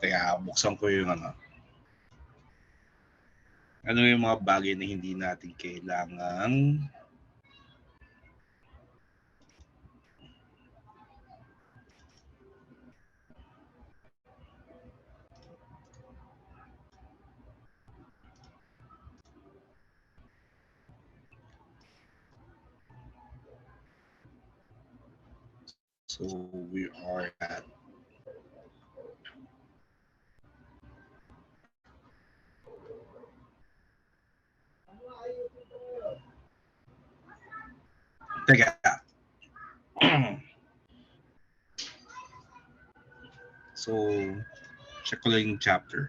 Kaya buksan ko yung ano. Ano yung mga bagay na hindi natin kailangang So we are at Teka. So, check ko lang yung chapter.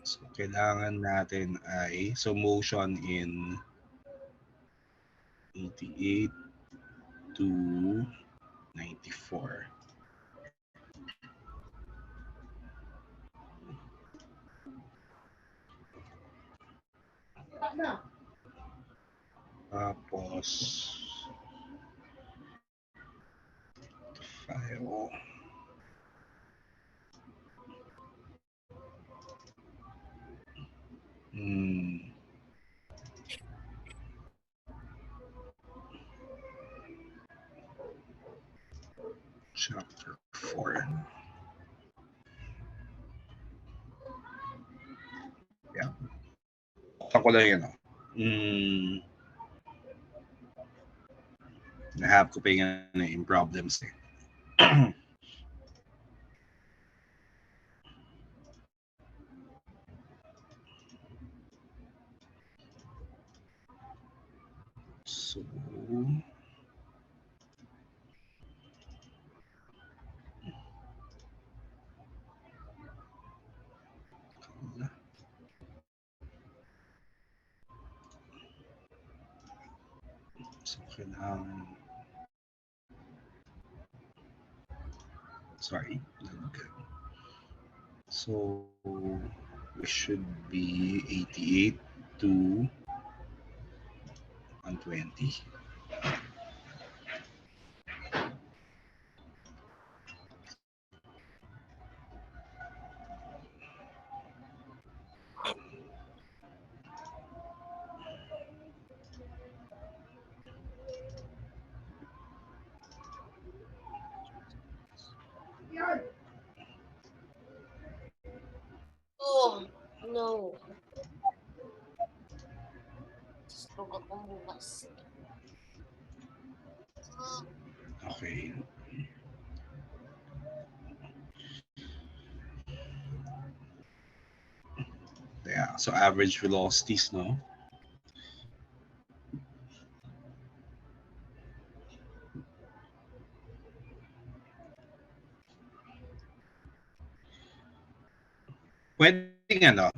So, kailangan natin ay, so motion in 88 to 94. Tapos, file. Chapter 4. Yeah. Ako lang yun. Nahab ko pa yung problems eh. So, kailangan sorry. So, we should be 88 to 120. Oh, no. Stroke akong bukas. Okay. Yeah, so average velocities, no? Pwedeng ano?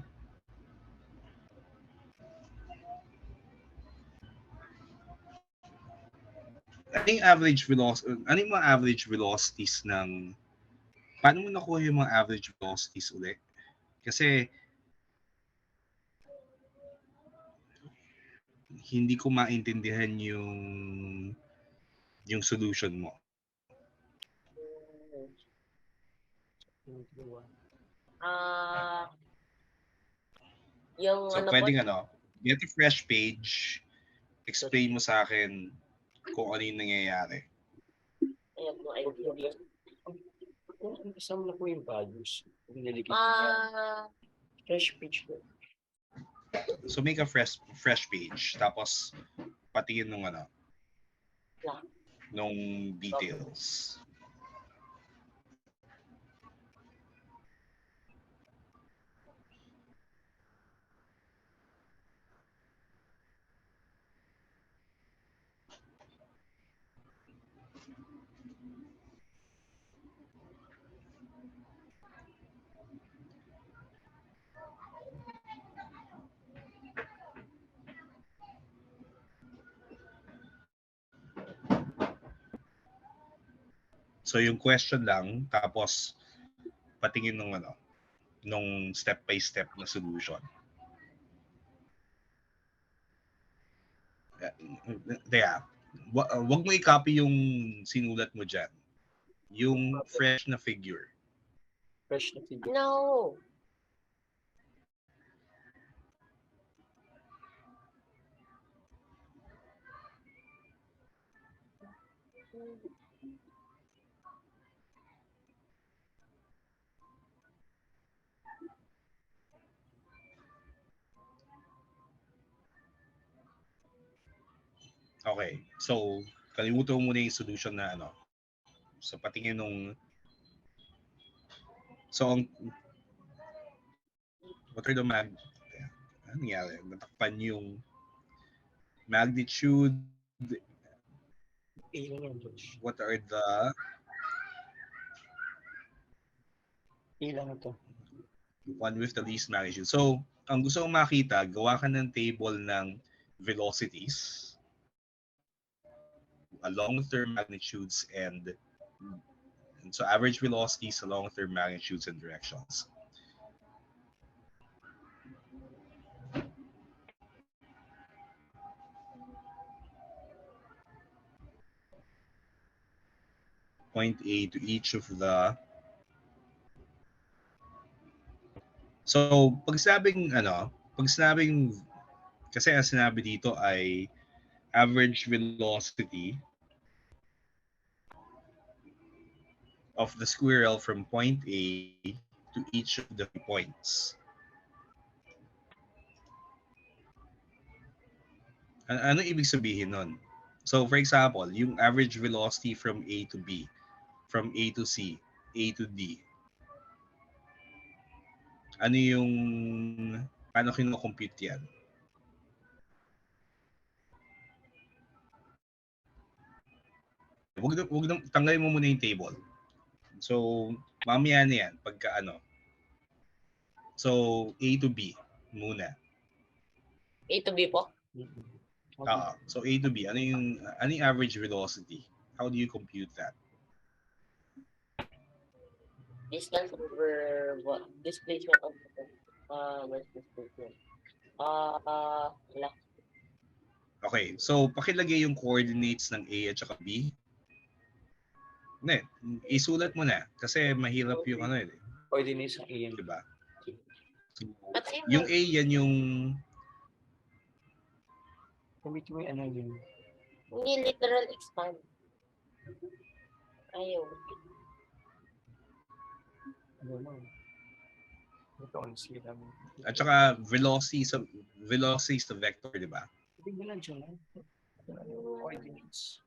Ano yung average velocity? Ano yung mga average velocities ng... Paano mo nakuha yung mga average velocities ulit? Kasi hindi ko maintindihan yung solution mo. Yung so ano pwedeng po? Ano, get a fresh page, explain mo sa akin kung ano yung nangyayari. Ayan po, idea. Isang na po yung values. Fresh page po. So make a fresh page, tapos patingin nung ano, nung details. So yung question lang, tapos patingin nung ano, nung step by step na solution. Wag mo i-copy yung sinulat mo dyan. Yung fresh na figure. Fresh na figure. No. Okay. So, kalimutan mo muna yung solution na ano. So, patingin nung... So, what are the ano nangyari? Natakpan yung magnitude. A lang yan, Josh. What are the... A lang ito. one with the least magnitude. So, ang gusto kong makita, gawa ka ng table ng velocities along with their magnitudes and so average velocities along with their magnitudes and directions. Point A to each of the... So, pag sinabing, kasi ang sinabi dito ay average velocity of the squirrel from point A to each of the points. Ano ibig sabihin nun? So, for example, yung average velocity from A to B, from A to C, A to D. Ano yung... Paano kino-compute yan? Tanggalin mo muna yung table. So, mamaya na yan, pagka ano. So, A to B muna. A to B po? Okay. So, A to B, ano yung average velocity? How do you compute that? Distance over what? Displacement of where's displacement? Wala. Okay, so pakilagay yung coordinates ng A at saka B. Hindi, isulat mo na kasi mahirap yung ano yun. Coordinates ng A yan. Diba? So, But I yung A yan yung... Kumit mo yung ano yun. Hindi literal expand. Ayaw. Ano mo? Ito ang sila mo. At saka velocity sa vector, di ba? Tingnan lang siya. Coordinates.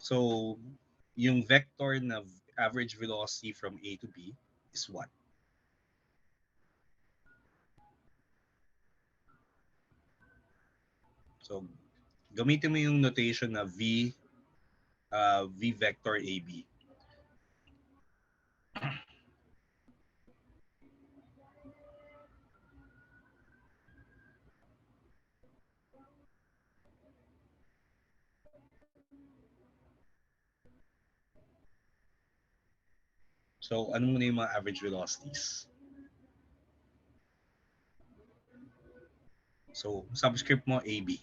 So, yung vector na average velocity from A to B is what? So, gamitin mo yung notation na V vector AB. So, ano muna yung mga average velocities? So, subscript mo AB.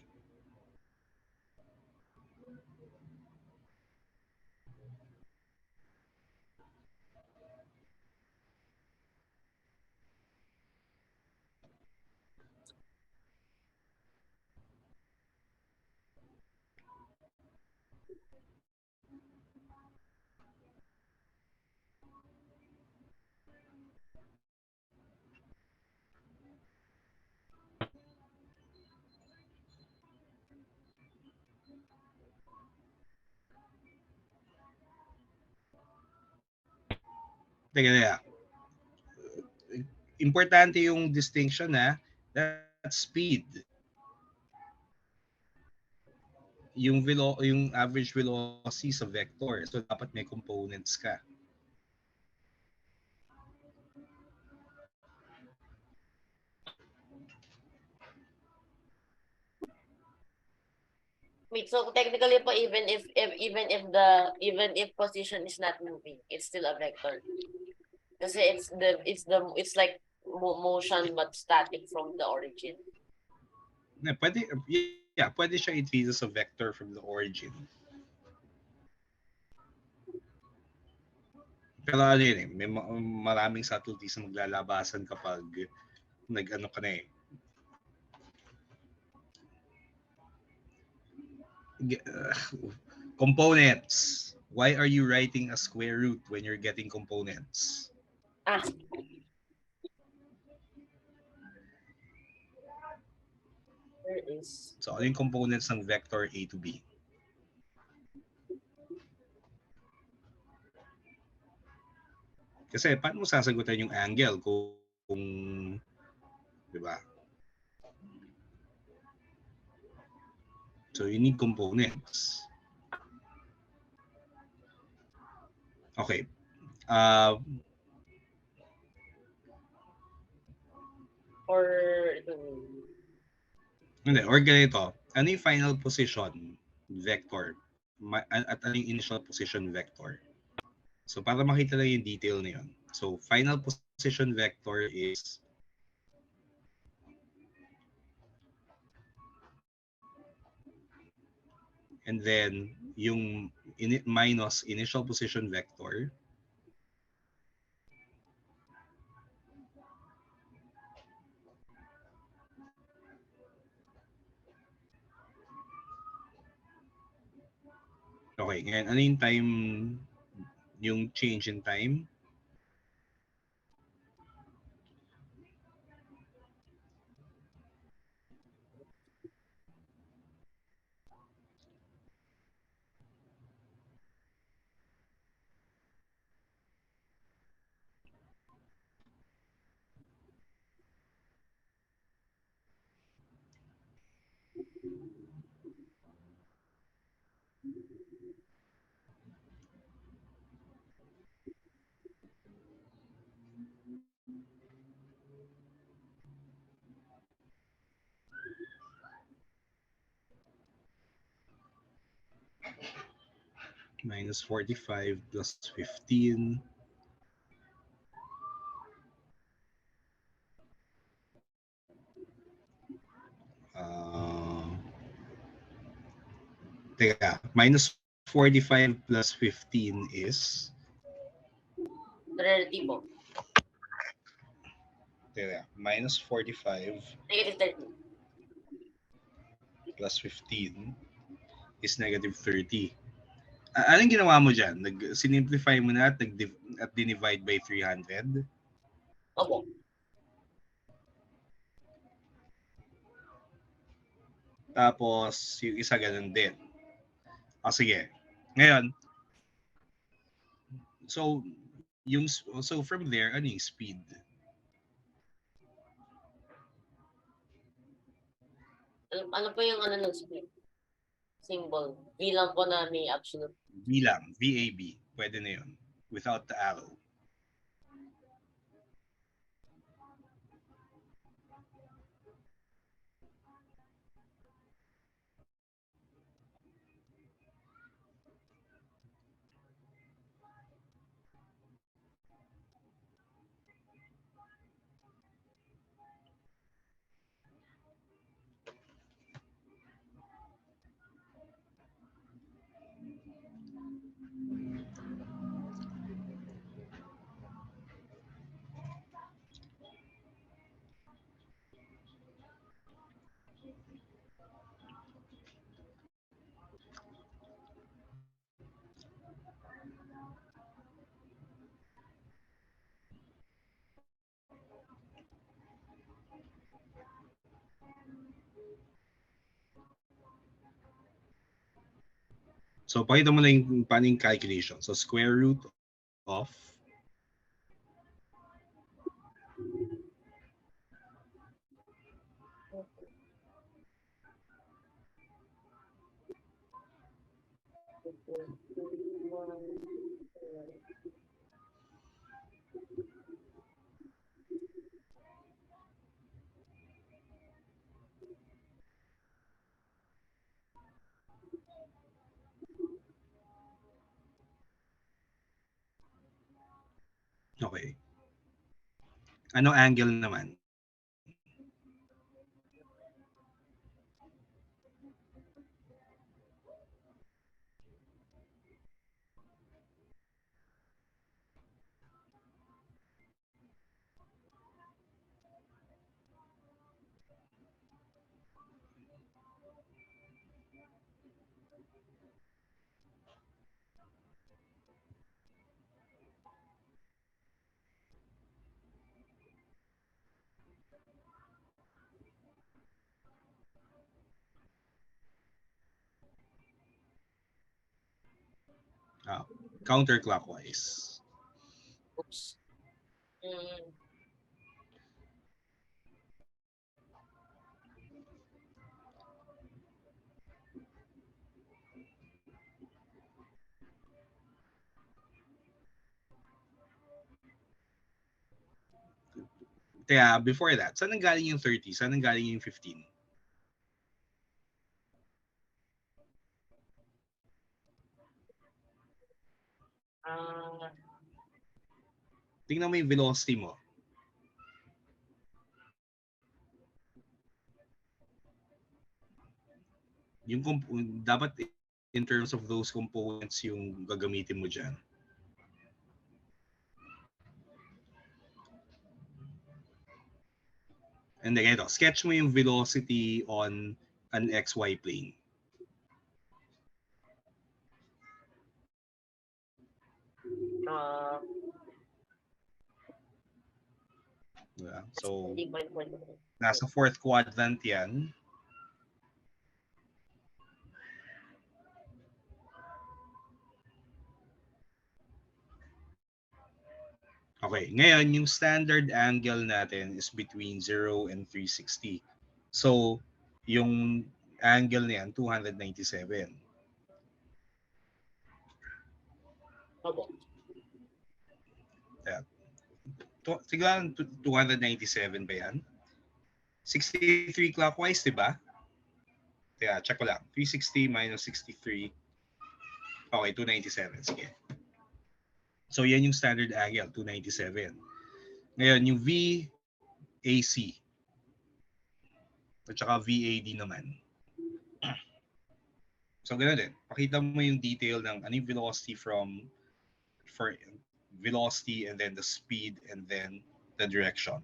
Teka. Importante yung distinction na that's speed. Yung average velocity sa vector. So, dapat may components ka. Wait, so technically po, even if position is not moving, it's still a vector. Kasi it's like motion but static from the origin. Pwede, pwede siya i-treat as a vector from the origin. Pero ano yun eh, may maraming subtleties na maglalabasan kapag nag-ano ka na eh. Components. Why are you writing a square root when you're getting components? Ah. There is. So, ano yung components ng vector A to B? Kasi paano mo sasagutan yung angle kung di ba? So, you need components. Okay. Or ganito. Ano yung final position vector? At ano yung initial position vector? So, para makita lang yung detail na yun. So, final position vector is and then yung minus initial position vector okay, ngayon ano yung time, yung change in time? Minus 45 plus 15. Teka, minus 45 plus 15 is? Relativo. Teka, minus 45 Negative 30. plus 15 is negative 30. Anong ginawa mo dyan? Simplify mo na at dinivide by 300? Opo. Tapos, yung isa ganun din. Sige. Ngayon, so from there, ano yung speed? Ano po yung ano ng speed? Symbol. V lang po na may absolute. V lang, VAB. Pwede na yun. Without the arrow. So, pakita mo na yung paano yung calculation. So, square root of Okay. Ano angle naman? Ah, counterclockwise. Oops. Mm. Kaya before that, saan nanggaling yung 30? Saan nanggaling yung 15? Ah, Tingnan mo yung velocity mo. Yung dapat in terms of those components yung gagamitin mo dyan. And then ito, sketch mo yung velocity on an XY plane. ah, Diba? So, hindi ko rin. nasa fourth quadrant yan. Okay, ngayon yung standard angle natin is between 0 and 360. So, yung angle niyan 297. Opo. Siguro 297 ba yan? 63 clockwise, di ba? Kaya check ko lang. 360 minus 63. Okay, 297. Sige. So, yan yung standard angle, 297. Ngayon, yung VAC at saka VAD naman. So, ganoon din. Pakita mo yung detail ng ano yung velocity for velocity and then the speed and then the direction.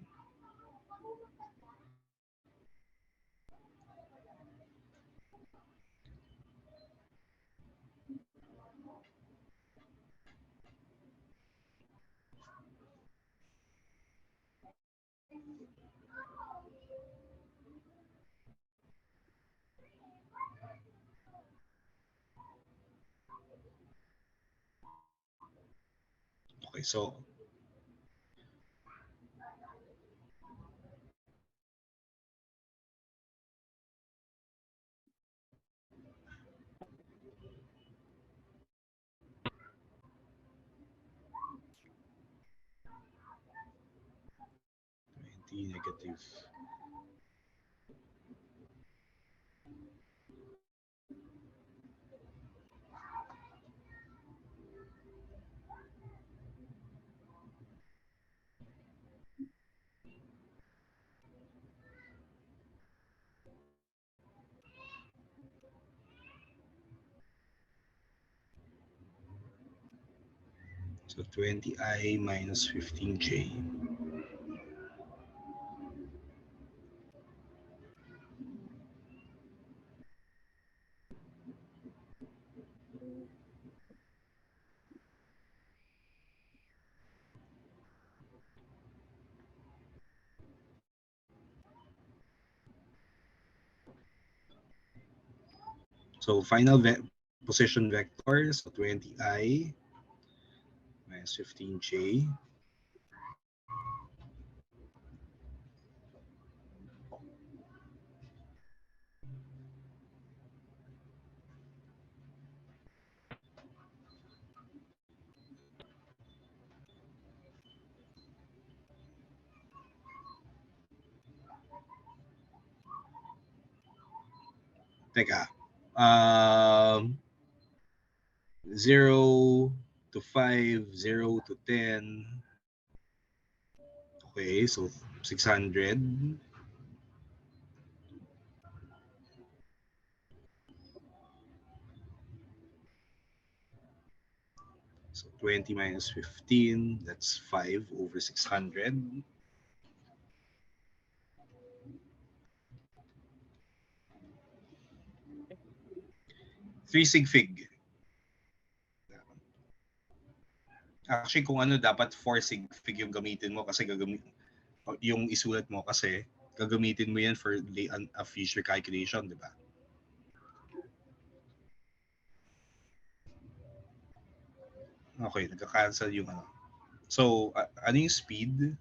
Okay, so negative. So 20i minus 15j. So final position vector, so 20i minus 15j. Teka. 0 to 5, 0 to 10, Okay, so 600. So 20 minus 15, that's 5 over 600. 3 sig fig. Actually, kung ano, dapat 4 sig fig yung gamitin mo kasi yung isulat mo kasi gagamitin mo yan for a future calculation, di ba? Okay, nagka-cancel yung ano. So, ano yung speed?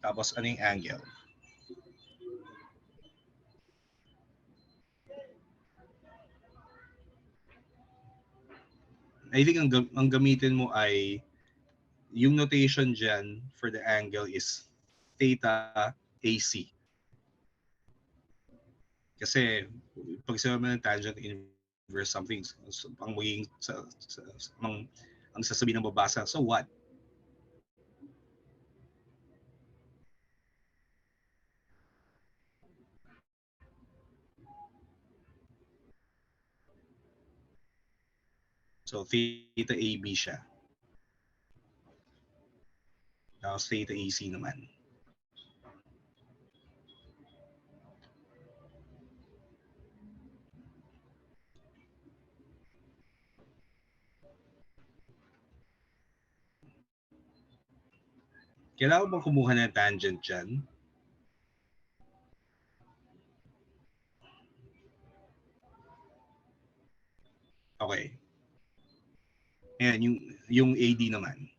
Tapos, ano yung angle? I think ang gamitin mo ay yung notation dyan for the angle is theta AC. Kasi pag sinabi mo ng tangent inverse something, ang magiging ang sasabihin ng babasa, so what? So theta AB siya. Tapos theta AC naman. Kailangan bang kumuha ng tangent dyan? Okay. Ayan, yung AD naman.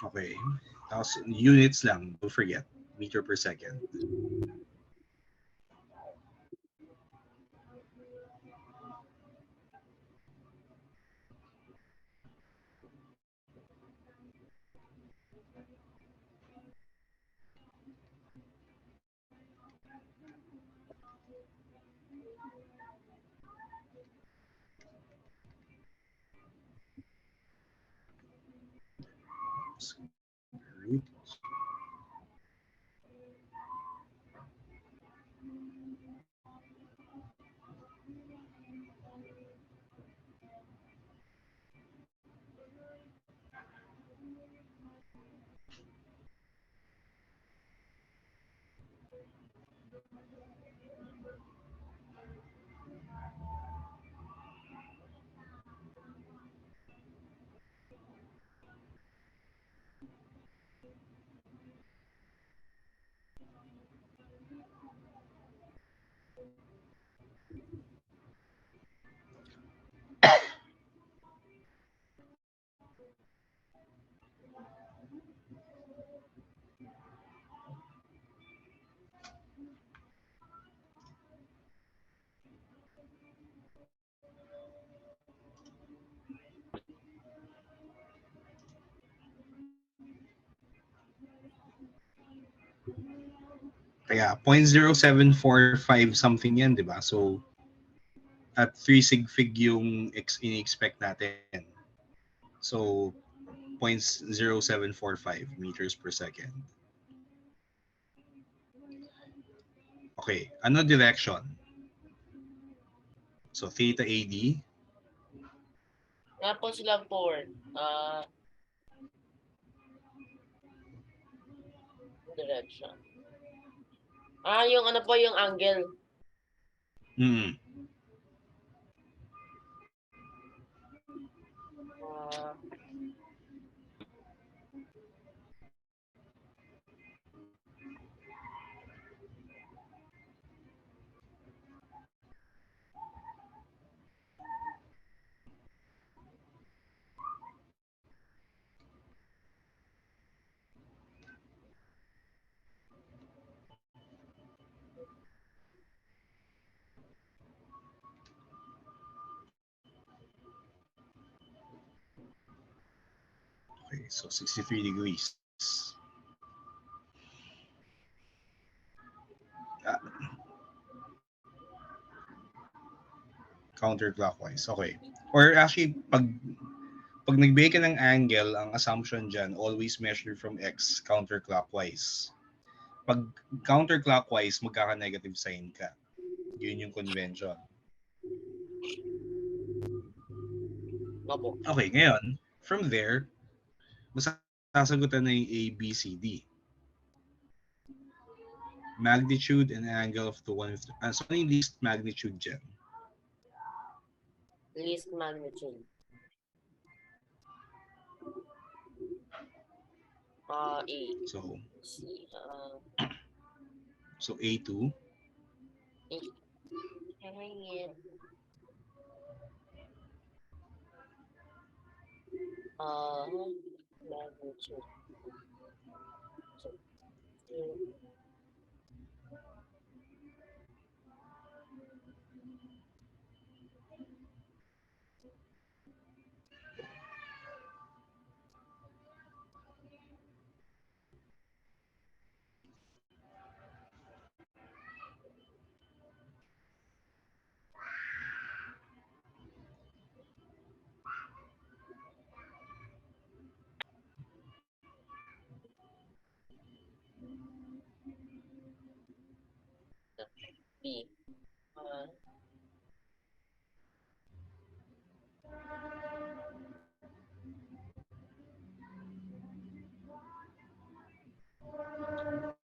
Okay. Tapos units lang, don't forget. Meter per second. Root. Kaya 0.0745 something yan, di ba? So, at 3 sig fig yung ini-expect natin. So, 0.0745 meters per second. Okay, ano direction? So, theta AD. Nga po sila forward. Direction. Yung ano po yung angle. Mm. Ah, Okay, so 63 degrees. Ah. Counterclockwise. Okay. Or actually, pag nagbigay ka ng angle, ang assumption dyan, always measure from x counterclockwise. Pag counterclockwise, magkaka-negative sign ka. Yun yung convention. Opo. Okay, ngayon, from there, masasagutan na yung A, B, C, D. Magnitude and angle of the one with... so, ano yung least magnitude dyan? Least magnitude. A. So, C. so A2. Magnitude. B.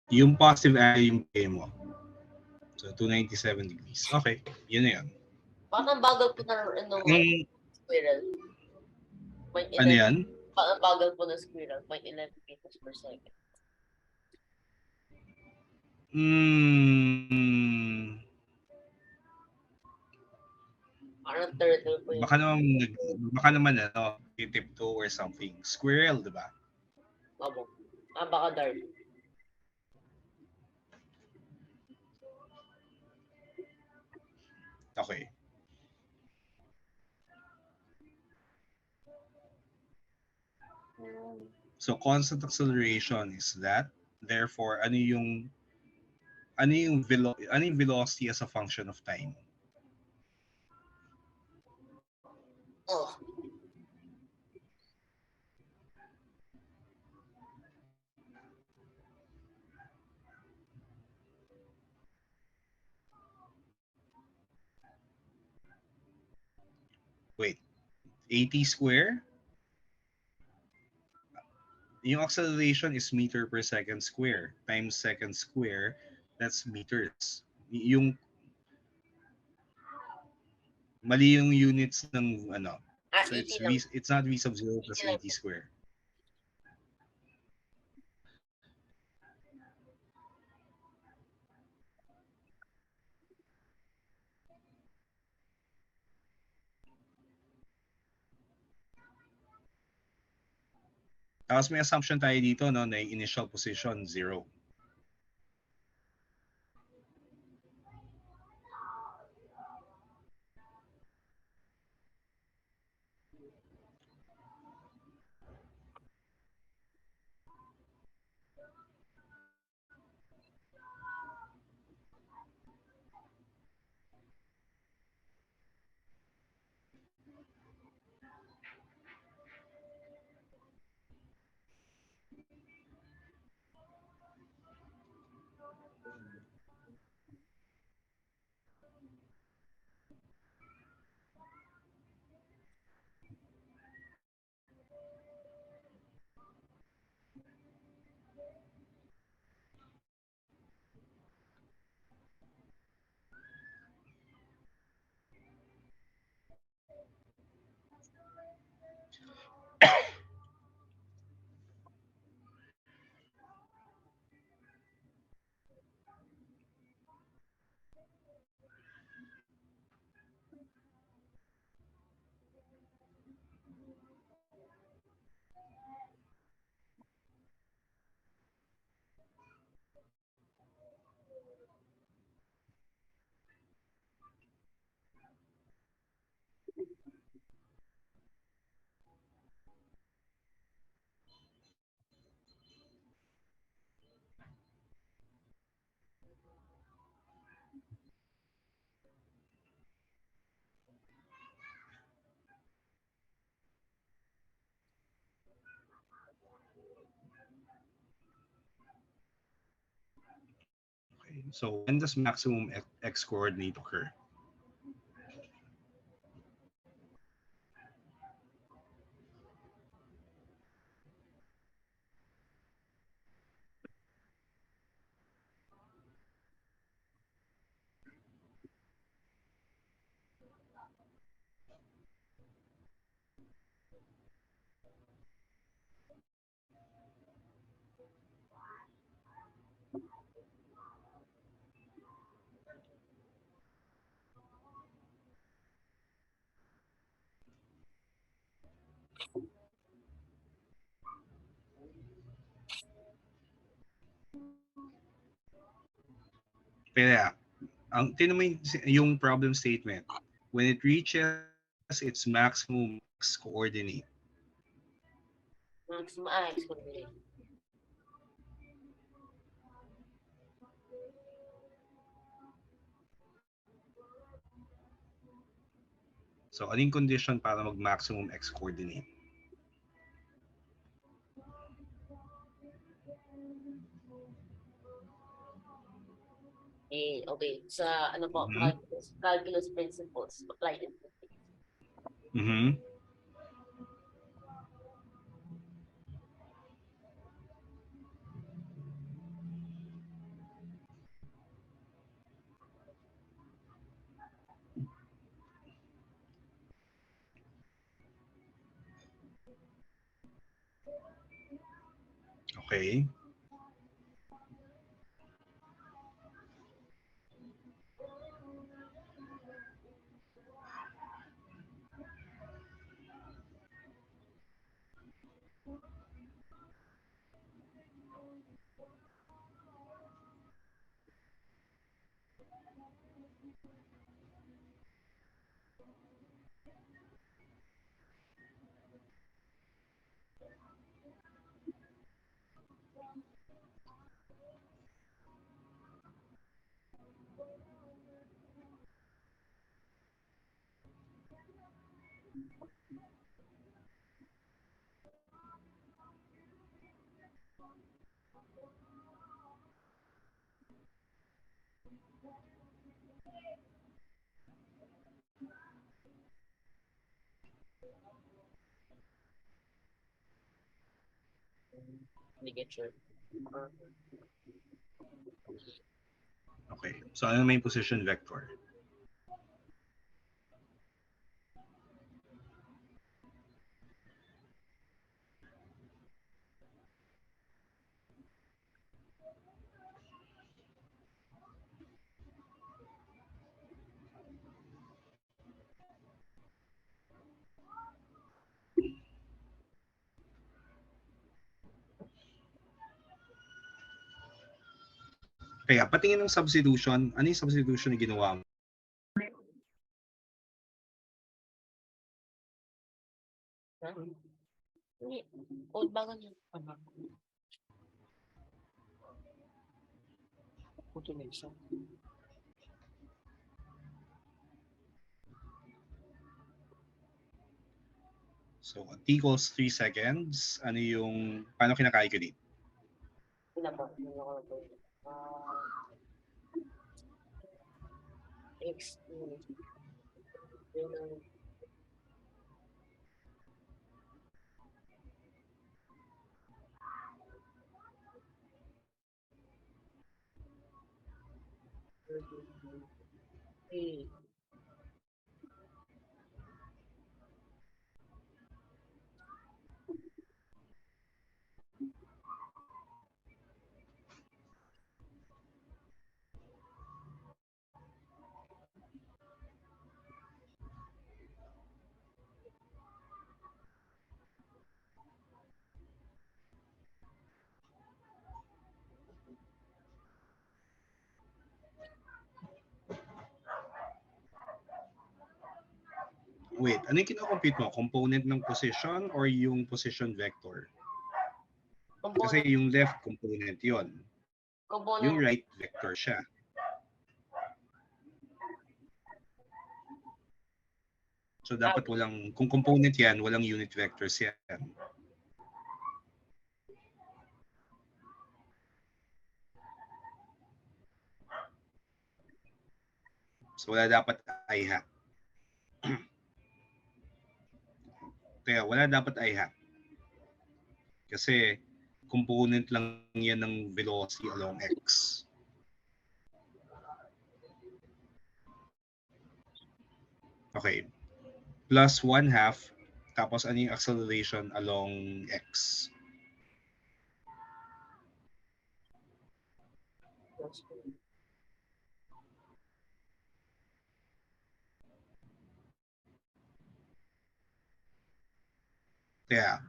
Yung positive angle yung pay mo. So, 297 degrees. Okay, yun na yun. Parang bagal po na squirrel. Ano yan? Parang bagal po na squirrel. 0.11 meters per second. Parang turtle po yun. Baka naman tiptoe or something. Squirrel, di ba? Opo. Baka dart. Okay. So constant acceleration is that. Therefore, ano yung velocity as a function of time? Oh. Wait. AT square? Yung acceleration is meter per second square times second square. That's meters. Yung mali yung units ng ano. So it's not v sub 0 plus AT square. Tapos may assumption tayo dito no, na yung initial position 0. Okay, so when does maximum x coordinate occur? Kaya, tinan mo yung problem statement. When it reaches its maximum x coordinate. Maximum x coordinate. So, anong condition para mag-maximum x coordinate? Okay. Sa ano po, calculus principles applied in physics. Okay. Ligature. Okay. So, ano may position vector? Kaya, patingin ng substitution, ano yung substitution na ginawa mo? Old bago niya. Puto na isa. So, t equals 3 seconds. Ano yung, paano kinaka-calculate? Sila po. X. Wait, ano yung kinocompute mo? Component ng position or yung position vector? Kasi Component. yung left component yon, yung Component. right vector siya. So dapat walang, kung component yan, walang unit vectors yan. So wala dapat I hat. Kaya wala dapat I hat. Kasi component lang yan ng velocity along x. Okay. Plus 1/2. Tapos ano yung acceleration along x? Kaya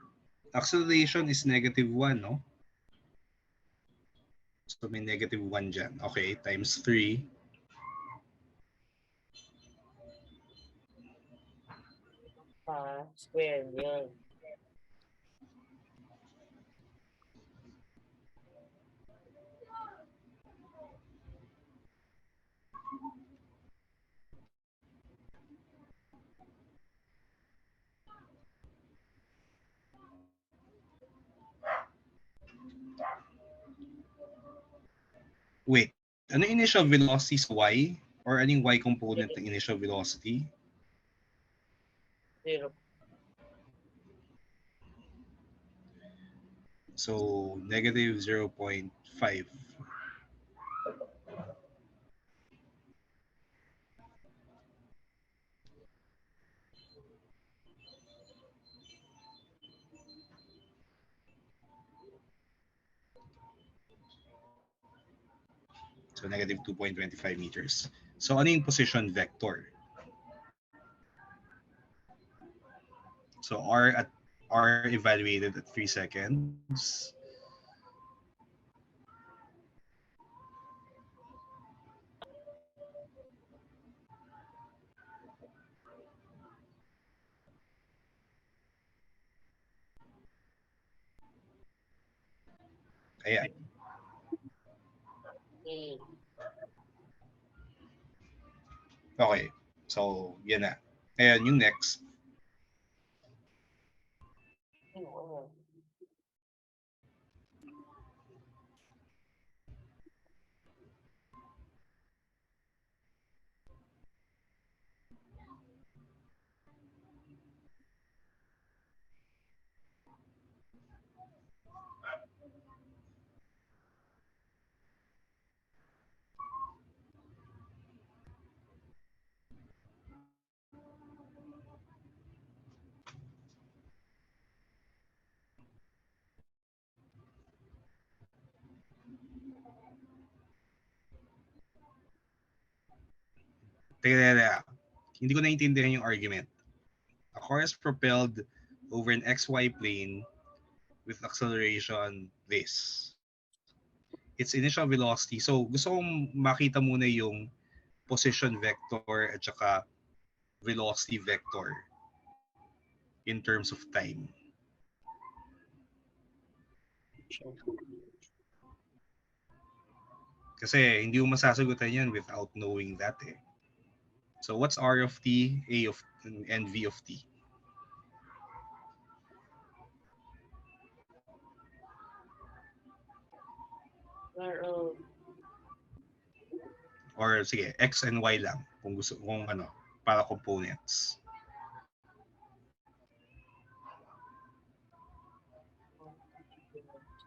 acceleration is -1, no? So may -1 dyan. Okay, times 3. Square yun. Wait, ano yung initial velocity sa y? Or ano yung y component ng initial velocity? 0. So, -0.5. So, -2.25 meters. So, ano yung position vector? So, R evaluated at 3 seconds. Ayan. Okay. So, yan na. Ayan, yung next. Teka. Hindi ko naintindihan yung argument. A car is propelled over an XY plane with acceleration this. Its initial velocity. So, gusto kong makita muna yung position vector at saka velocity vector in terms of time. Kasi hindi mo masasagutan yan without knowing that eh. So what's R of t, A of and V of t? Or sige, X and Y lang kung gusto kung ano para components.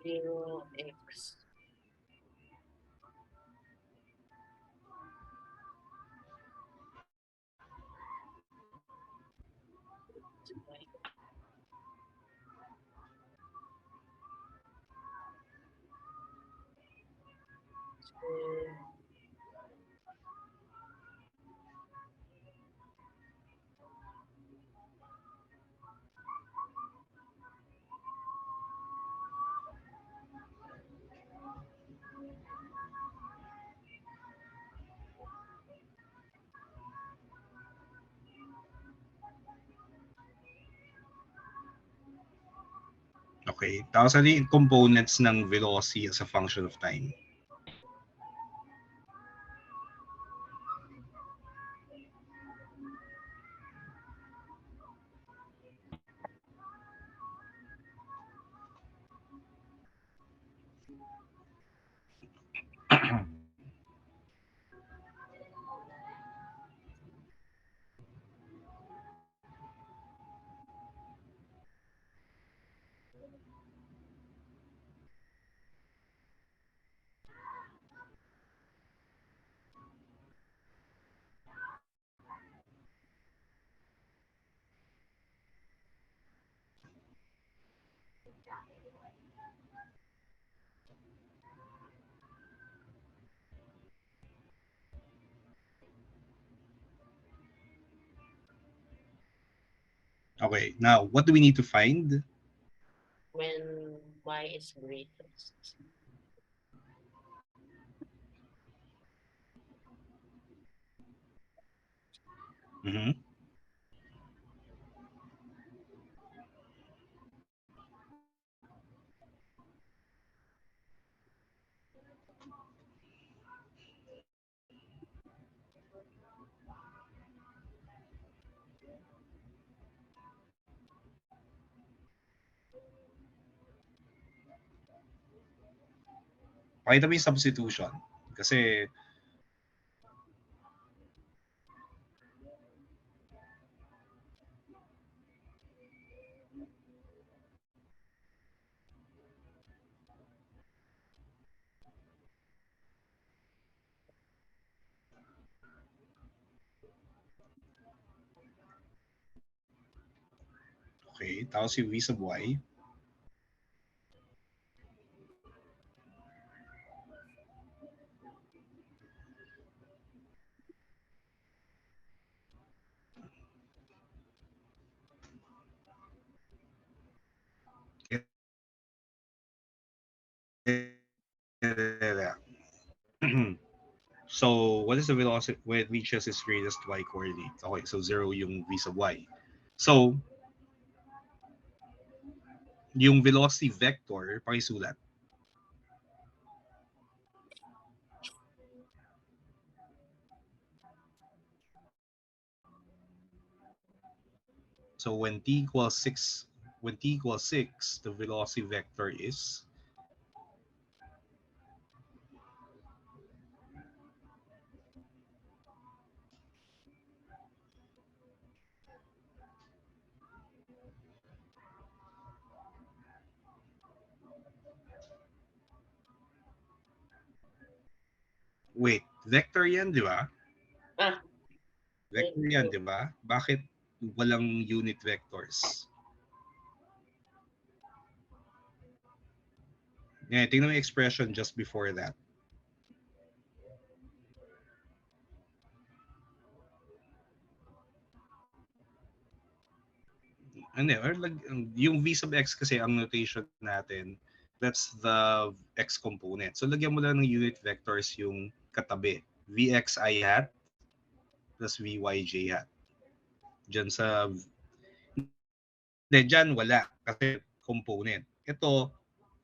X. Okay. Tapos ano yung components ng velocity as a function of time? Okay, now what do we need to find? When y is greatest. Mhm. Pakita mo yung substitution. Kasi okay, tapos yung v sub y. So, what is the velocity when it reaches its greatest y coordinate? Okay, so 0 yung v sub y. So, yung velocity vector, pakisulat. So, when t equals 6, the velocity vector is wait, vector yan, di ba? Ah, Vector yan, di ba? Bakit walang unit vectors? Yeah, tingnan mo yung expression just before that. Ano, or yung v sub x kasi ang notation natin, that's the x component. So lagyan mo lang ng unit vectors yung katabi. Vxi hat plus vyj hat. Diyan sa... Hindi, dyan wala kasi component. Ito,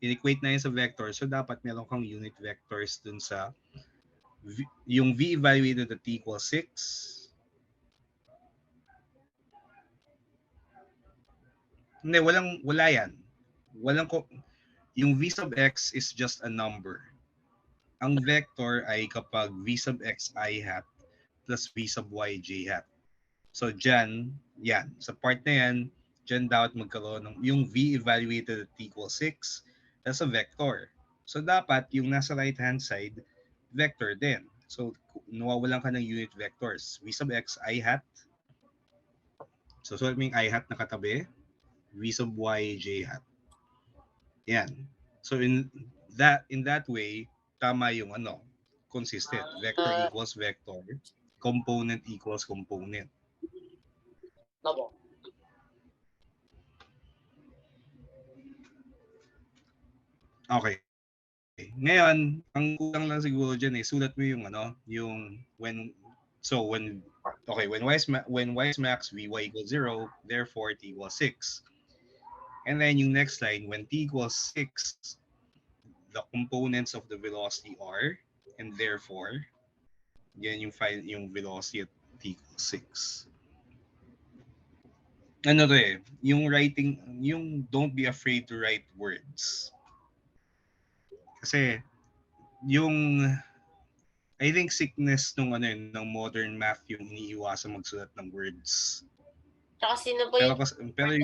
in-equate na yun sa vector. So dapat meron kang unit vectors dun sa yung v evaluated at t equals 6. Hindi, wala yan. Yung v sub x is just a number. Ang vector ay kapag v sub x I hat plus v sub y j hat. So dyan, yan. Sa part na yan, dyan dapat magkaroon ng yung v evaluated at t equals 6, that's a vector. So dapat yung nasa right hand side, vector din. So nawawalan ka ng unit vectors. V sub x I hat. So sulat mo yung I hat na katabi, v sub y j hat. Yan. So in that way, tama yung consistent. Vector equals vector. Component equals component. Opo. Okay. Ngayon, ang kulang lang siguro dyan sulat mo yung when y is max, vy equals 0, therefore t equals 6. And then yung next line, when t equals 6, the components of the velocity are, and therefore, yan yung velocity at t equals 6. Yung writing, yung don't be afraid to write words. Kasi, yung I think sickness ng modern math yung iniiwasan magsulat ng words. Tsaka sino po Pero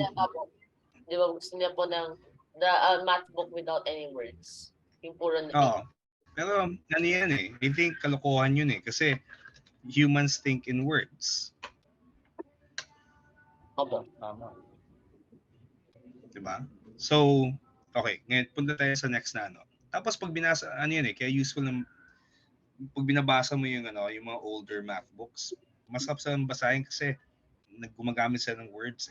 di ba gusto niya po ng the math book without any words? Yung puro na pero yan I think kalokohan yun kasi humans think in words. Opo. Tama. Diba? So, Okay, ngayon punta tayo sa next na ano. Tapos pag binasa, ano yan kaya useful na pag binabasa mo yung yung mga older math books, masarap sa basahin kasi gumagamit sila ng words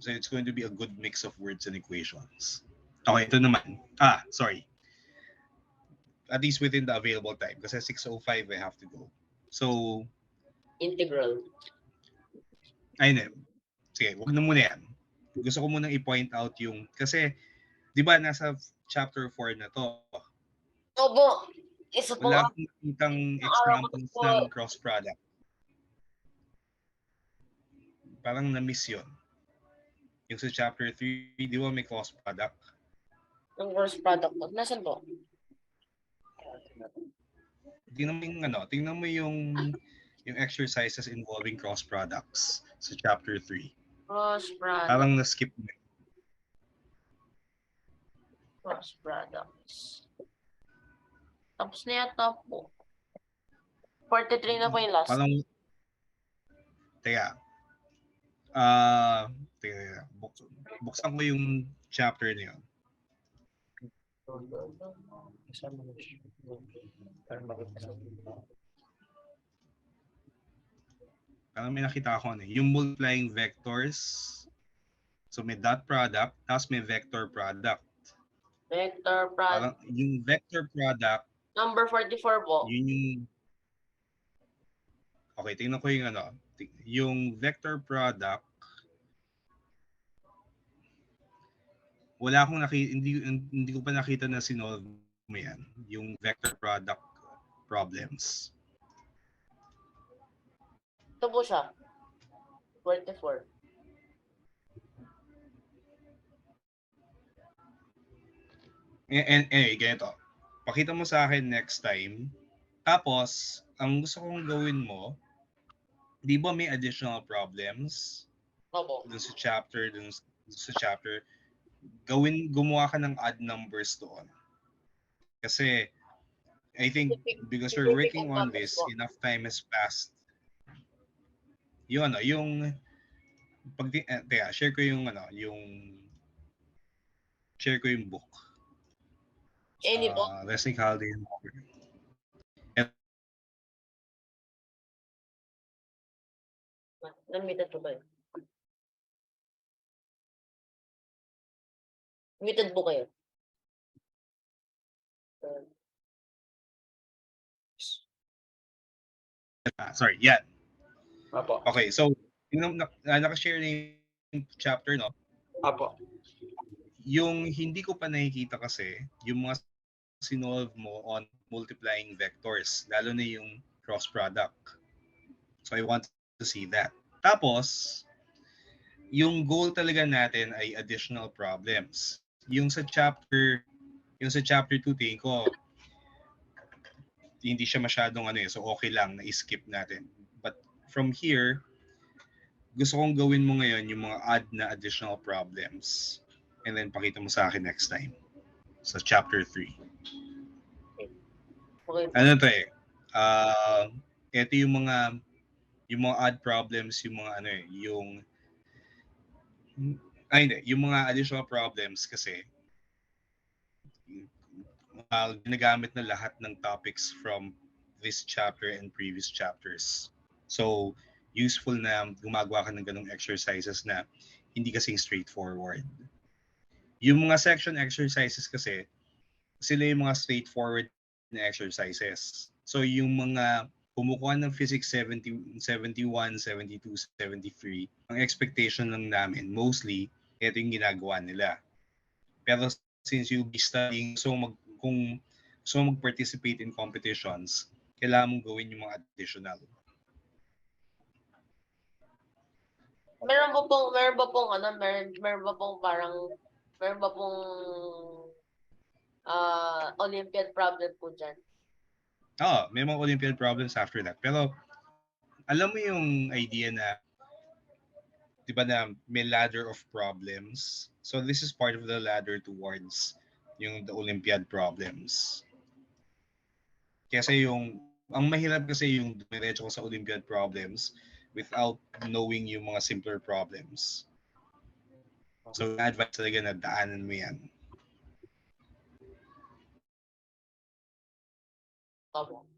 So it's going to be a good mix of words and equations. Okay, ito naman. Sorry. At least within the available time kasi 6:05 I have to go. So, Integral. ayun eh. Sige, wag na muna yan. Gusto ko munang i-point out yung, kasi, di ba nasa chapter 4 na to, Opo, isa po wala akong nakitang examples ng cross product. Parang na-miss yun. Yung sa chapter 3, di ba may cross product? ng cross product. Nasaan po? Tingnan mo yung exercises involving cross products sa chapter 3. Cross product. Parang na-skip mo. Cross products. Tapos na yata po. 43 na po yung last. Parang, teka, buksan ko yung chapter na yun. Parang may nakita ako yung multiplying vectors. So may dot product, tapos may vector product. Vector product. Parang yung vector product, Number 44 po. yun yung... Okay, tingnan ko yung yung vector product, wala akong hindi ko pa nakita na sinolve mo yan, yung vector product problems. Ito po siya. 44. Anyway, ganito. Pakita mo sa akin next time. Tapos, ang gusto kong gawin mo, di ba may additional problems? Opo. Dun sa chapter, gumawa ka ng odd numbers doon. Kasi, I think, because we're working on this, enough time has passed. Yung share ko yung share ko yung book. Any po? Leslie Calderon. Namitan po kayo? Muted po kayo? Sorry, yan. Apo. Okay, so, nakashare na yung chapter, no? Apo. Yung hindi ko pa nakikita kasi, yung mga sinolve mo on multiplying vectors, lalo na yung cross product. So I want to see that. Tapos, yung goal talaga natin ay additional problems. Yung sa chapter 2, tingin ko, hindi siya masyadong so okay lang na i-skip natin. But from here, gusto kong gawin mo ngayon yung mga odd na additional problems. And then pakita mo sa akin next time sa chapter 3. Okay. Ano to ito yung mga odd problems, yung mga yung mga additional problems kasi ginagamit na lahat ng topics from this chapter and previous chapters. So, useful na gumagawa ka ng ganong exercises na hindi kasing straightforward. Yung mga section exercises kasi, sila yung mga straightforward na exercises. So, yung mga kumukuha ng Physics 71, 72, 73, ang expectation lang namin, mostly, ito yung ginagawa nila. Pero since you'll be studying, kung gusto mong mag-participate in competitions, kailangan mong gawin yung mga additional. Meron ba pong Olympiad problem po dyan? May mga Olympiad problems after that. Pero, alam mo yung idea na, di ba na may ladder of problems? So, this is part of the ladder towards the Olympiad problems. Kasi ang mahirap kasi yung dumiretso ko sa Olympiad problems without knowing yung mga simpler problems. So, advice talaga na daanan mo yan. Opo.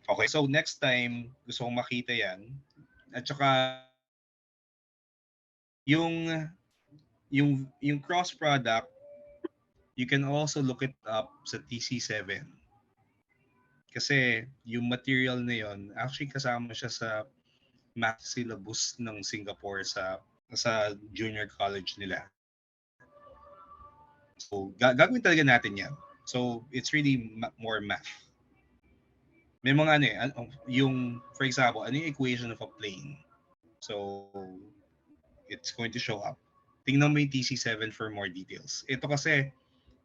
Okay, so next time, gusto kong makita yan. At saka, yung yung cross product, you can also look it up sa TC7. Kasi yung material na yon actually kasama siya sa math syllabus ng Singapore sa junior college nila. So gagawin talaga natin yan. So it's really more math. May mga ano yung for example, ano yung equation of a plane? So it's going to show up. Tingnan mo yung TC7 for more details. Ito kasi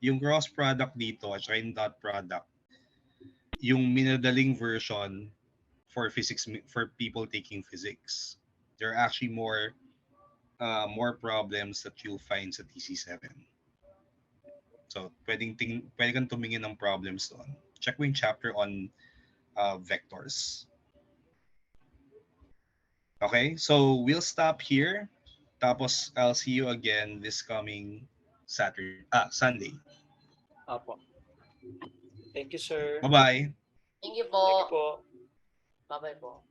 yung cross product dito at saka yung dot product, yung minadaling version for physics, for people taking physics. There are actually more problems that you'll find sa TC7. So, pwede kang tumingin ng problems doon. Check mo yung chapter on vectors. Okay, so we'll stop here. Tapos, I'll see you again this coming Sunday. Apo. Thank you, sir. Bye-bye. Thank you Thank you po. po. Bye-bye po.